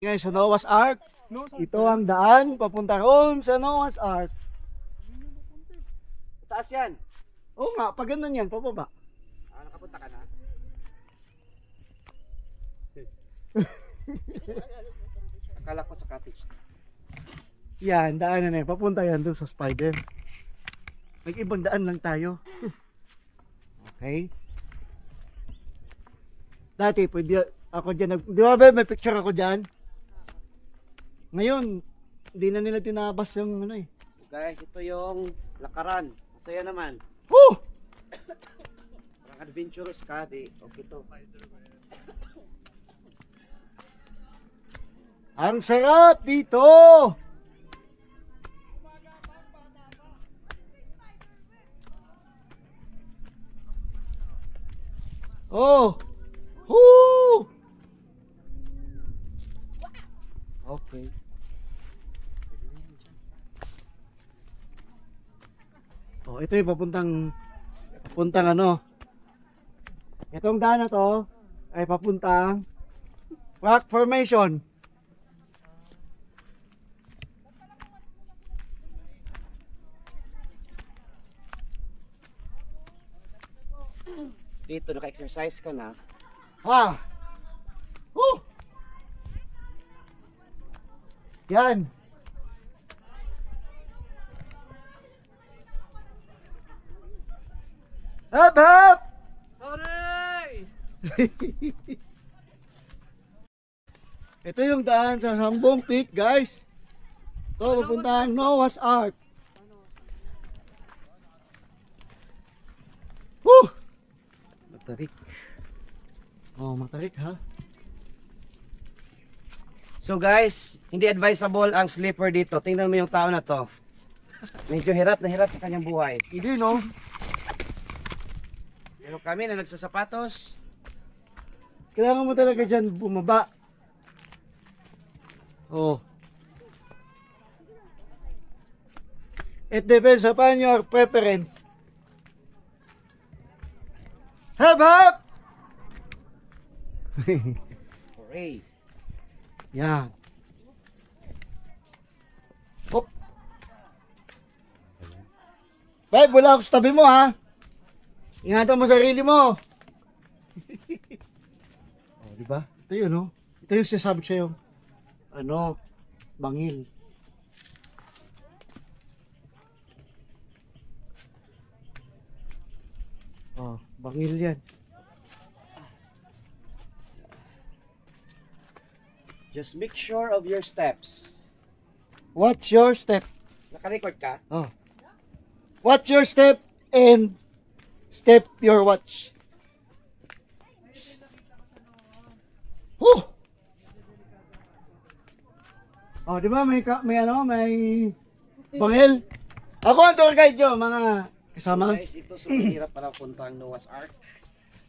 Guys, sa Noah's Ark. Ito ang daan papunta roon sa Noah's Ark. Taas yan. Oo nga, pag ganun yan, pababa. Nakapunta ka na? Akala ko sa cottage. Yan, daanan na yan. Papunta yan doon sa spider. Nag-ibang daan lang tayo. Okay. Dati, pwede ako dyan. Di ba ba, may picture ako dyan? Ngayon, hindi na nila tinabas yung ano eh. Guys, ito yung lakaran. Masaya naman. Woo! Parang adventurous ka, di. Okay to. Ang sarap dito! Oh! Woo! Okay. Oh, ito yung papuntang ano. Itong daan na to ay papuntang rock formation. Dito, naka-exercise ka na. Ha! Woo! Yan. Hap, hap! Sorry! Ito yung daan sa Hambong Peak, guys. Ito, papuntahan Noah's Ark. Woo! Matarik. Oh, matarik ha. So guys, hindi advisable ang sleeper dito. Tingnan mo yung tao na to. Medyo hirap na hirap sa kanyang buhay. Hindi, no? Pero kami na nagsasapatos, Kailangan mo talaga dyan bumaba. Oh. It depends upon your preference. Hap, hap! hooray! Yan. Hop. Babe, wala ako sa tabi mo, ha? Ingatan mo sarili mo. Oh, di ba? Ito yun, no? Ito yung sinasabi ko sa'yo. Ano? Bangil. Oh, bangil yan. Just make sure of your steps. What's your step? Naka-record ka? Oh. What's your step and step your watch? Whew! Oh, di ba may may bangil? Ako ang tour guide nyo, mga kasama. Guys, ito super hirap para punta ang Noah's Ark.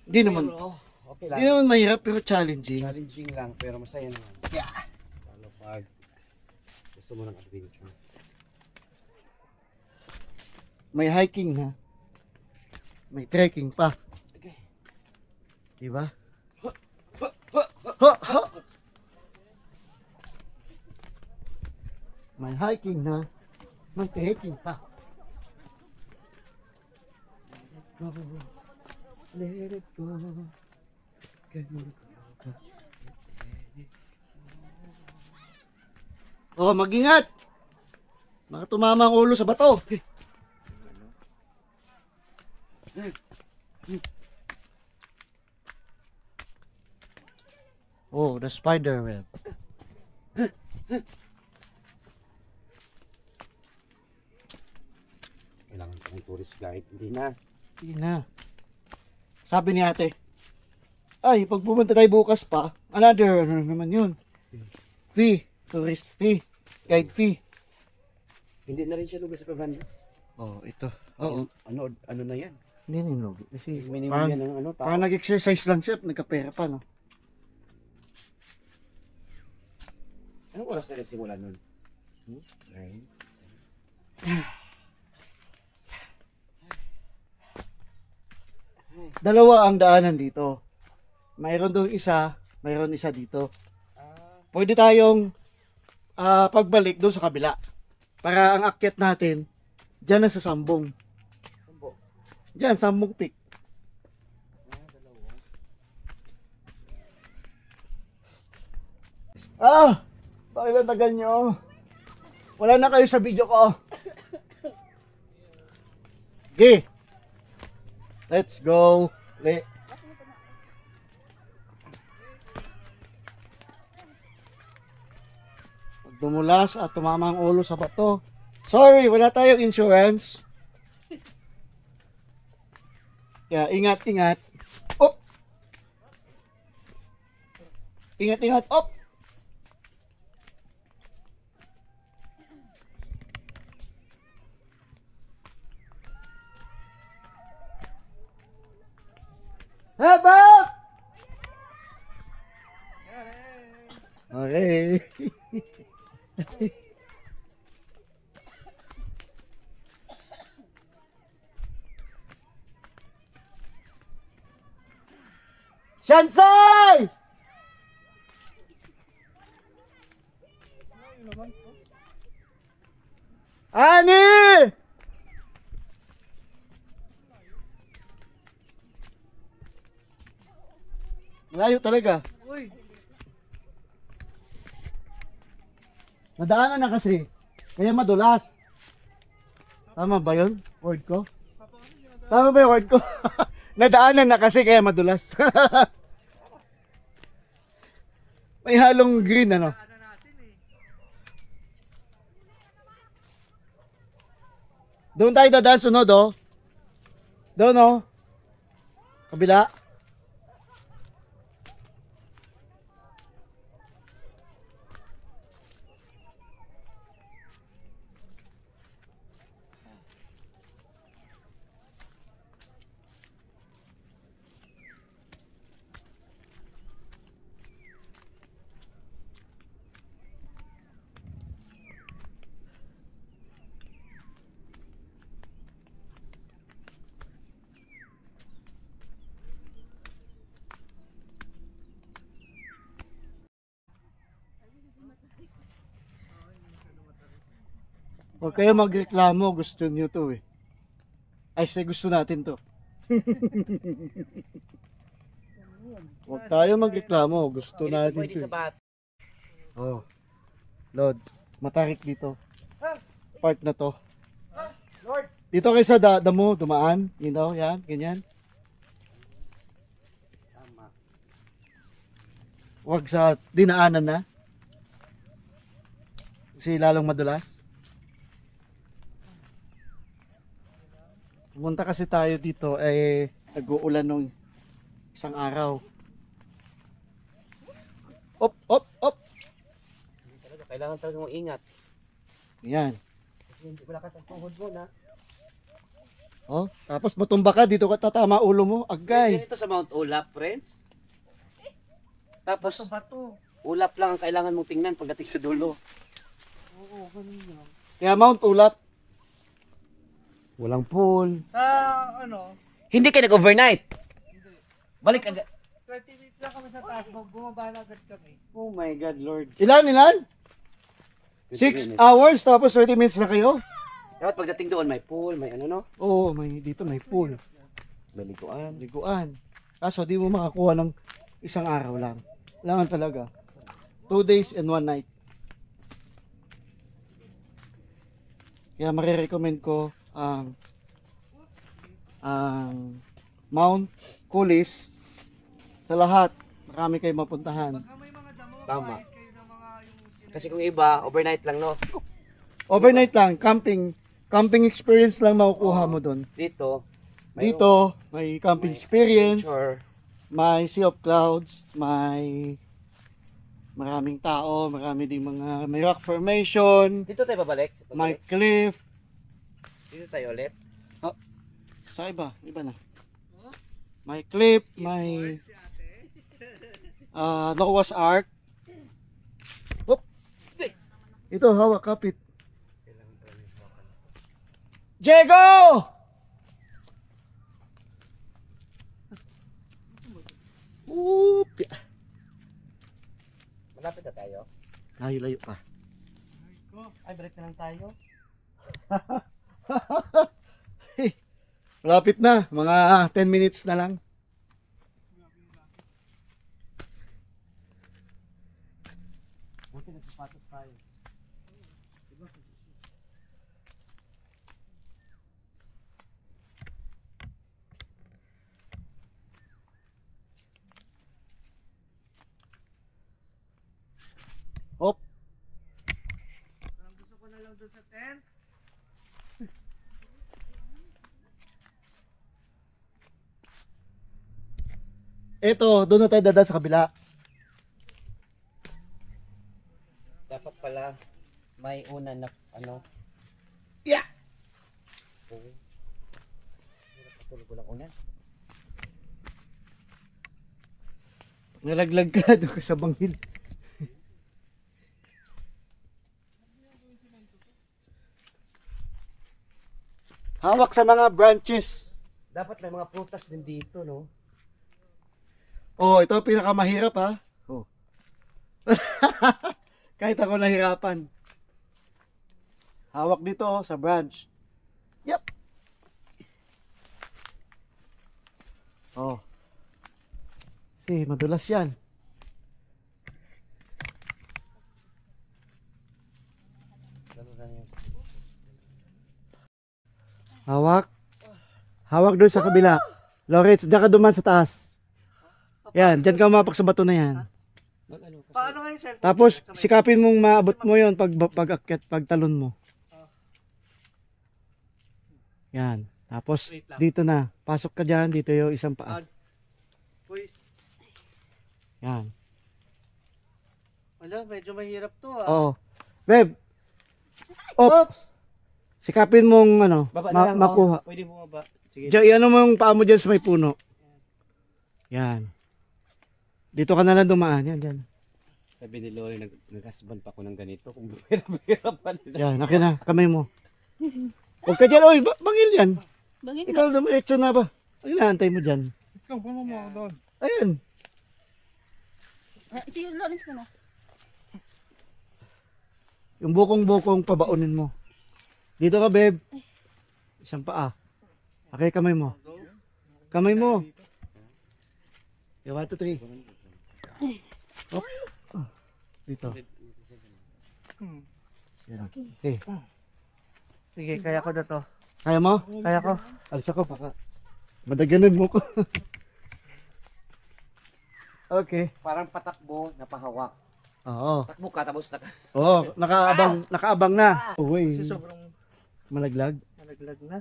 Di naman. Pero, okay lang. Di naman mahirap pero challenging. Challenging lang, pero masaya naman. Yeah. Lalo pag gusto mo ng adventure. May hiking na. May trekking pa. Okay. Di ba? Ha, ha. May hiking na. May trekking pa. Let it go. Let it go. Oh, mag-ingat. Baka tumama ang ulo sa bato. Oh, the spider web. Kailangan ko ng tourist guide. Hindi na. Hindi na. Sabi ni ate, ay, pag pumunta tayo bukas pa, another, ano naman yun? Fee. Tourist fee. Guide fee. Hindi na rin siya lugar sa Pabanda. Oh, ito. Oo. Ano na yan? Hindi na yun. Kasi Minimum parang, yan ng ano, tao. parang nag-exercise lang siya at nagkapera pa, no? Anong oras na nagsimula nun? Right. Dalawa ang daanan dito. Mayroon doon isa, mayroon isa dito. pwede tayong pagbalik doon sa kabila. Para ang akyat natin, dyan na sa Sambong. Dyan, Sambong Peak. Bakit ang tagal nyo? Wala na kayo sa video ko. Okay. Let's go. Pag dumulas at tumama ang ulo sa bato. Sorry, wala tayong insurance. Kaya ingat. Op! Ingat. Op! Habak! Okay. Shansai! Ani! Malayo talaga. Nadaanan na kasi. Kaya madulas. Tama ba yun? Word ko? Tama ba yung word ko? Nadaanan na kasi kaya madulas. May halong green ano. Doon tayo dadaan sunod oh. Doon oh. Kabila. Huwag kayo magreklamo, gusto nyo to eh. Ay, gusto natin to. Huwag tayo magreklamo, gusto natin Pwede to sa eh. bat. Oh, Lord, matarik dito. Part na to. Lord! Dito kayo sa damo, dumaan. You know, yan, ganyan. Tama. Huwag sa dinaanan na. Kasi lalong madulas. Pumunta kasi tayo dito eh nag-uulan nung isang araw. Op. Kailangan talaga mong ingat. Yan. Kasi hindi malakas ang tuhod mo na. Oh, tapos matumba ka dito ka tatama ulo mo. Agay. Ganito sa Mount Ulap, friends. Tapos ulap lang ang kailangan mong tingnan pagdating sa dulo. Oo, ganun lang. Kaya Mount Ulap. Walang pool. Ano, Hindi kayo nag-overnight. Balik agad. 20 minutes lang kami sa taas, bumaba na agad kami. Oh my God, Lord. Ilan? 6 hours tapos 20 minutes na kayo? Dapat pagdating doon, may pool, may ano no? Oo, dito may pool. May liguan. Liguan. Kaso di mo makakuha ng isang araw lang. Kailangan talaga. 2 days and 1 night. Kaya marirecommend ko ang Mount Kulis sa lahat. Marami kayong mapuntahan. Pagka may mga damo, Tama. kahit kayo ng mga yung Kasi kung iba, overnight lang no. Overnight lang, camping experience lang makukuha mo doon. Dito, Dito, may camping experience, Sure. may Sea of Clouds, may maraming tao, marami ding may rock formation, Dito tayo babalik. may cliff. Dito tayo ulit. Sa iba na. May cliff, may Noah's Ark. Oop! Ito, hawak, kapit. Diego! Oop! Malapit na tayo. Layo-layo pa. Ay, break na lang tayo. Malapit na. Mga 10 minutes na lang. Buti nagsapatos tayo. Hop. Parang gusto ko na lang doon sa tent. Eto, doon na tayo dadaan sa kabila. Dapat pala may una na ano. Yeah! Oo. Tulog ko lang una. Nalaglag ka doon ka sa bangil. Hawak sa mga branches. Dapat may mga prutas din dito, no? Oh, ito ang pinakamahirap ha. Oh. Kahit ako nahirapan. Hawak dito oh, sa branch. Yep. Oh. Madulas yan. Ganun lang yun. Hawak. Hawak doon sa kabila. Loritz, diyan ka duman sa taas. Yan, diyan ka umapak sa bato na yan. Mag-ano kasi. Paano nga yung cellphone? Tapos, sikapin mong maabot mo yon pag-akyat, pag talon mo. Yan. Tapos, Wait lang. dito na. Pasok ka dyan. Dito yung isang paa. Boys, Yan. wala, medyo mahirap to ah. Oo. Beb. Oops. Sikapin mong ano, Baba na lang, makuha. oh. Pwede bumaba. Sige. Diyan, ano mo yung paa mo dyan sa may puno. Yan. Dito ka na lang dumaan. Yan, dyan. Sabi ni Lori, nag-husband pa ako ng ganito. Kung hirap pa nila. Yan, akin na. Kamay mo. Huwag ka dyan. Oy, bangil yan. Bangin Ikaw na, echo na ba? Ay, naantay mo dyan. Ikaw, bumama mo ako doon. Ayan. Si Lawrence mo na. Yung bukong-bukong pabaunin mo. Dito ka, Beb. Isang paa. Okay, kamay mo. Kamay mo. Yung 1, 2, 3. Hop. Dito. Yan. Okay. Sige, kaya ko na to. Kaya mo? Kaya ko. Alis ako, baka. Madaganan mo ko. Okay. Parang patakbo, napahawak. Oo. Takbo ka, tapos Oo, nakaabang na. Uy, Kasi sobrang malaglag. nalaglag na.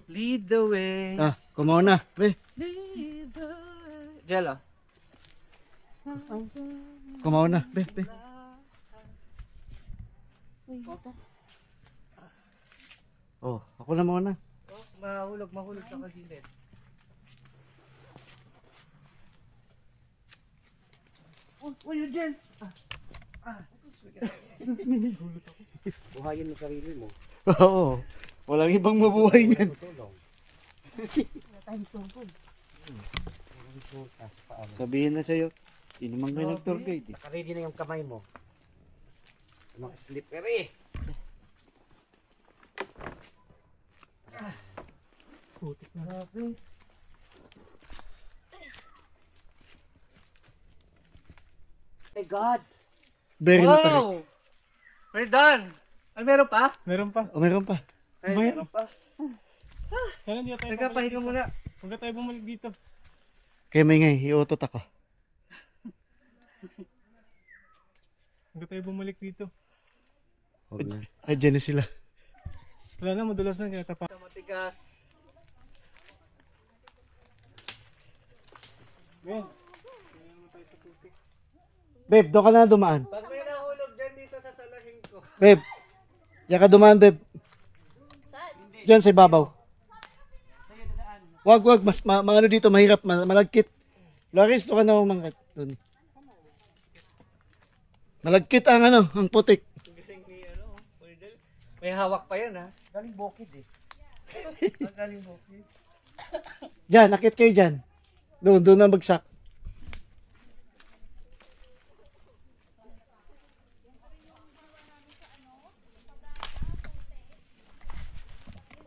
Lead the way. Ah, kumaw na. Pre, Lead the way. Jella. kumaw na. Pre. Uy, ito. Oh, ako na muna. Oh, mahulog sa kagilid. Oh, yun dyan. buhayin mo sarili mo. Oo. Walang ibang mabuhay niyan. Tutulong. Wala tayong tungkol. Sabihin na sa'yo, hindi naman kayo nag-tour guide eh. Nakaready na yung kamay mo. Mga slippery. Putik na. My God! Very matarik. Wow! We're done! Ay, meron pa? Meron pa. O, meron pa. Ay, Ba yan? meron pa. Sana hindi na tayo Nagkapahinga muna. Huwag na tayo bumalik dito. Kaya may ngay, iutot ako. Huwag na tayo bumalik dito. Huwag na. Ay, dyan na sila. Wala na, madulas na. Kaya tapa. Matigas. Ngayon. Babe, doon ka na dumaan. Pag may nahulog dyan dito sa salahin ko. Babe, diyan ka dumaan, babe. Diyan sa ibabaw. Wag, mas maano dito, mahirap, malagkit. Loris, doon ka na umangkat. Doon. Malagkit ang ano, ang putik. Galing ni ano, Wardel. May hawak pa yan ha. Galing bukid eh. Galing mo. Diyan, nakit kayo diyan. Doon na bagsak.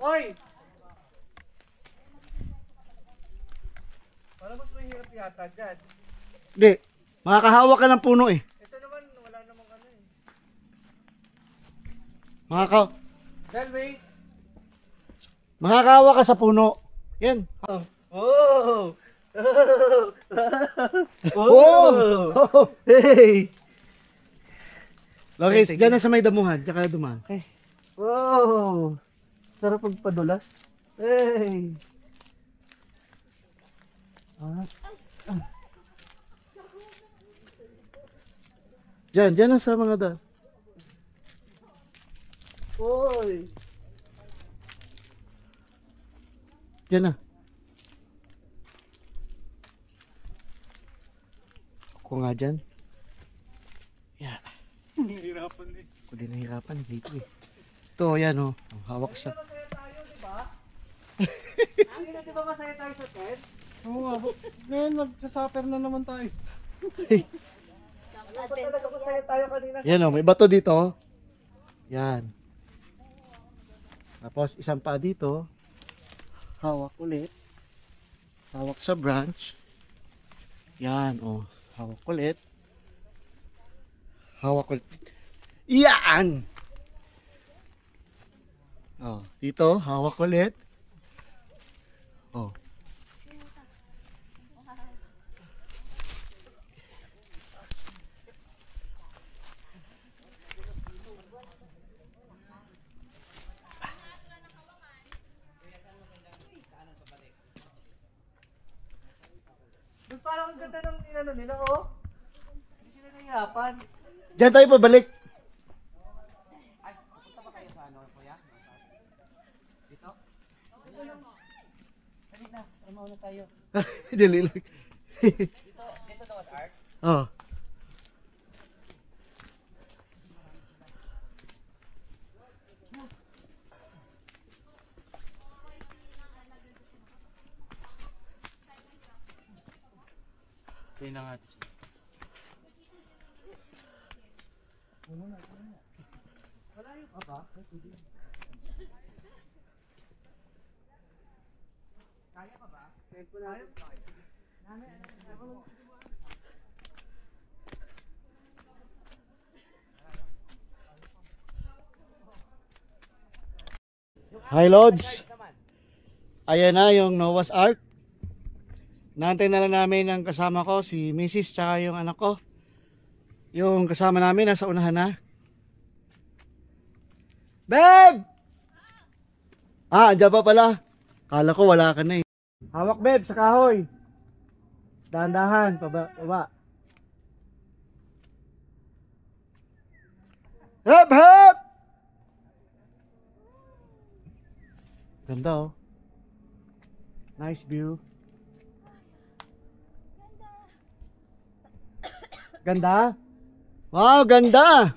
Oy! Parang mas mahirap yata dyan. Hindi. Makakahawak ka ng puno eh. Ito naman, wala namang ano eh. Selby! Makakahawak ka sa puno. Yan. Oh! Oh! Hey! Loris, dyan na sa may damuhan. Tsaka dumaan. Wow! Sarap magpadulas. Hey! Dyan na sa mga daan. Oy! Dyan na. Ako nga dyan. Yan. Hirapan eh. Ako din nahihirapan dito eh. Ito, yan oh. Ang hawak sa... Di ba masaya tayo sa tent? Oo nga po. Ngayon magsasuffer na naman tayo. Ba't talaga masaya tayo kanina? Yan oh, may bato dito. Yan. Tapos isang pa dito. Hawak ulit. Hawak sa branch. Yan oh. Hawak ulit. Hawak ulit. Yan! Oh, dito, hawak ulit. Oh. Doon parang ang ganda ng inano nila, oh. Hindi sila nahihirapan. Diyan tayo pabalik. Punta ba kayo sa ano, kuya? Dito? Dali na, mauna tayo. Dali lang. Dito daw at art? Oh. Kaya na nga. Hi Lods. Ayan na yung Noah's Ark. Naantay na lang namin ang kasama ko, si Mrs. tsaka yung anak ko. Yung kasama namin nasa unahan na. Babe! Ah, andyan pa pala. Kala ko wala ka na eh. Hawak babe sa kahoy. Dahan-dahan, baba. Hep hep! Ganda oh. Nice view. Ganda? Wow, ganda!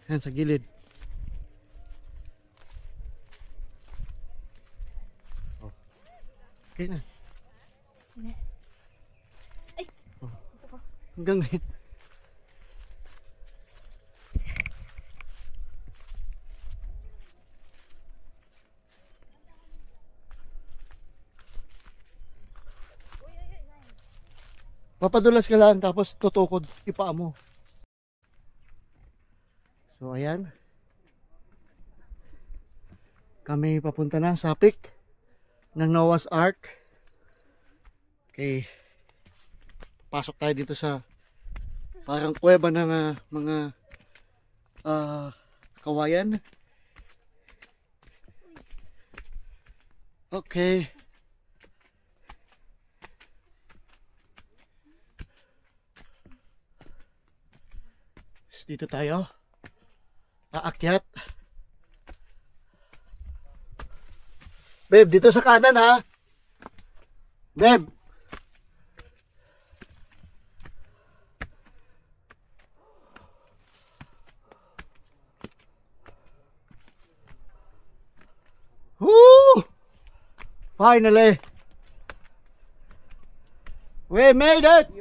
Yan sa gilid. Oh. Okay na. Oh. Hanggang ngayon. Papadulas ka lang tapos tutukod ipaa mo. So ayan. Kami papunta na sa peak ng Noah's Ark. Okay. Pasok tayo dito sa parang kuweba ng mga kawayan. Okay. Dito tayo aakyat. Babe, dito sa kanan ha. Babe. Woo! Finally. We made it.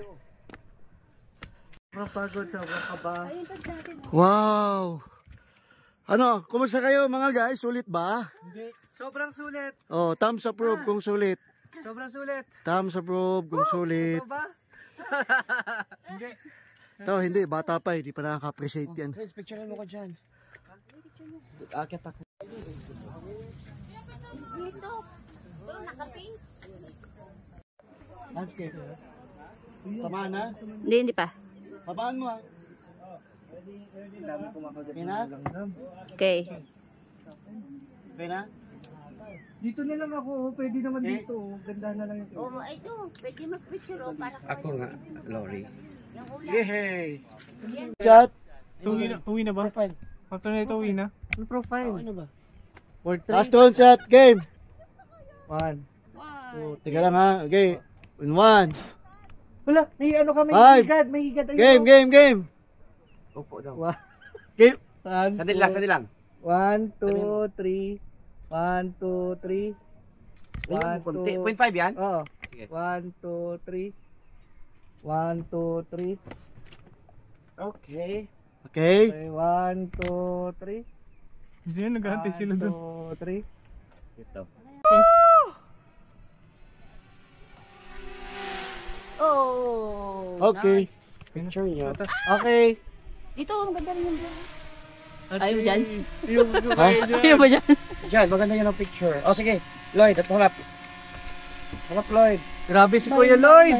Mapagod sa mga kaba. Wow! Ano, kumusta kayo mga guys? Sulit ba? Sobrang sulit. Oh, thumbs approve kung sulit. Sobrang sulit. Thumbs approve kung sulit. Ito ba? Ito, hindi. Bata pa, hindi pa nakaka-appreciate yan. Friends, picturean mo ko dyan. Akit ako. Dito. Pero nakaping. Landscape. Tamaan na? Hindi pa. Tabaan mo ha. Okay na? Okay. Okay na? Dito na lang ako. Pwede naman Okay. dito. Ganda na lang ito. Oh, ito. Pwede mag-picture oh, para Ako nga, Lori. yung ulan. Yehey! Chat! So, uwi na ba? After na ito, uwi na? Ano profile? Ano ba? Word Last one chat, game! 1. Wow. Teka lang ha, okay. In one. Wala, may ano kami. Five. May higad. Game! Upo daw. Game! Sandali lang. 1, 2, 3. 1, 2, 3. Ayun, 1, konti. 2. 0.5 yan? Oo. Sige. 1, 2, 3. 1, 2, 3. Okay. Okay. Okay, 1, 2, 3. Kasi yun, nag-aantay sila doon. 1, 2, 3. Ito. Oh. Okay. Nice. Picture niyo. Okay. Dito, ang ganda rin yung vlog. Ayaw dyan? Yung Ayaw ba dyan? Diyan, maganda yun ang picture. O sige, Lloyd, at harap. Harap, Lloyd. Grabe si Kuya Lloyd.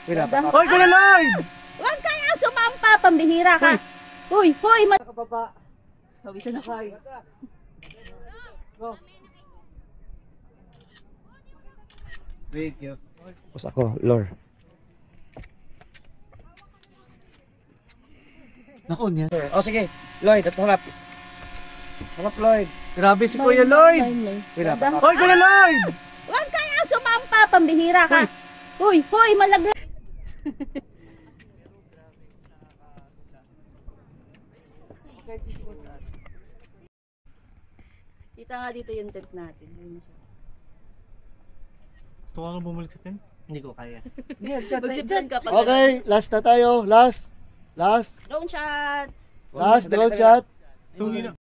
Wait up. Hoy, Kuya Lloyd! Huwag ka nga sumampa, pambihira ka. Hoy, Kapapa. Hawisan ako. Thank you. Tapos ako, Lord. Nakon yan. O sige, Lloyd, at harap. Harap, Lloyd. Grabe si Kuya Lloyd. Wait up. Hoy, Kuya Lloyd! Huwag ka nga sumampa, pambihira ka. Hoy, malagay. Kita nga dito yung tent natin. Ayun siya. Gusto ko nga bumalik sa tent. Hindi ko kaya. Magsiplan ka pag Okay, last na tayo. Last. drone shot. Last, drone shot. So, uwi na.